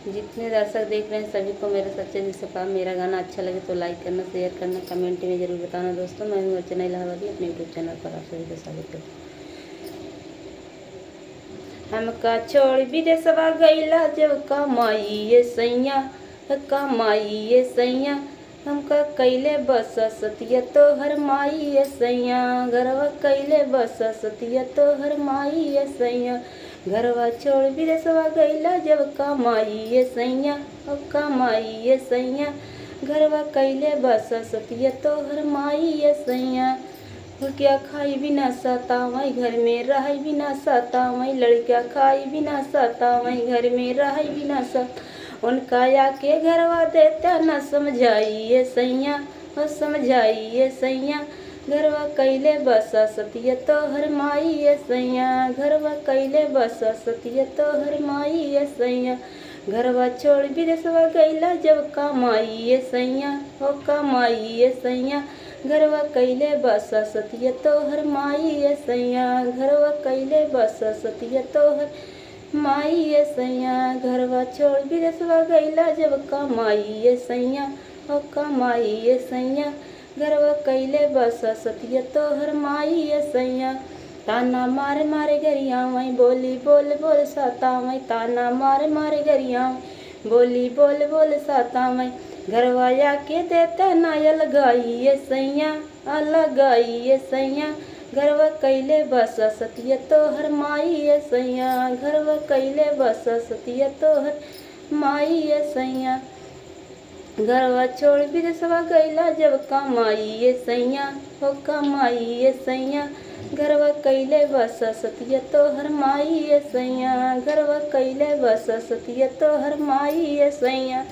जितने दर्शक देख रहे हैं सभी को मेरा सच्चे दिल से प्रणाम। मेरा गाना अच्छा लगे तो लाइक करना, शेयर करना, कमेंट में ज़रूर बताना दोस्तों। मैं हूँ अर्चना इलाहाबादी, अपने यूट्यूब चैनल पर आप सभी का स्वागत है। हमका छोड़ विदेशवा गईला जब कमाई ये सैया, कमाई ये सैया, हमका कैले बस सतिया तो हर माई ये सैया, घरवा कैले बस सतिया तो हर माई ये सैया, घरवा छोड़ विदेशवा गईला जब कमाई ये सैया, कमाई ये सैया, घरवा कैले बस सतिया तो हर माई ये सैया, लड़किया खाई बिना सतावई घर में रह बिना सतावई, लड़किया खाई बिना सतावई घर में रह बिना सत, उनका आके घरवा देता न समझाइए सैया, और समझाइए सैया, घरवा कैले बस सतिया तो हर माई ये सैया, घरवा कैले बस सतिया तो हर माई ये सैया, घरवा छोड़ विदेशवा गईला जब कमाई ये सैया, हो कमाई ये सैया, घरवा कैले बस सतिया तो हर माई ये सैया, घरवा कैले बस सतिया तो हर माई ये सैया, घरवा छोड़ विदेशवा गईला जब कमाई ये सैया, हो कमाई ये सैया, घरवा कैले बस सतिया तो हर माई ये सैया, ताना मारे मारे गरिया वहीं बोली बोल बोल साता वहीं, ताना मारे मारे गरिया बोली बोल बोल साता वहीं, घरवा आके देता ना अलगाई ये सैया, अलगाई ये सैया, घरवा कैले बस सतिया तो हर माई ये सैया, घरवा कैले बस सतिया तो हर माई ये सैया, घरवा छोड़ विदेशवा गईला जब कमाई ये सैया, हो कमाई ये सैया, घरवा कैले बस सतिया तो हर माई ये सैया, घरवा कैले बस सतिया तो हर माई ये सैया।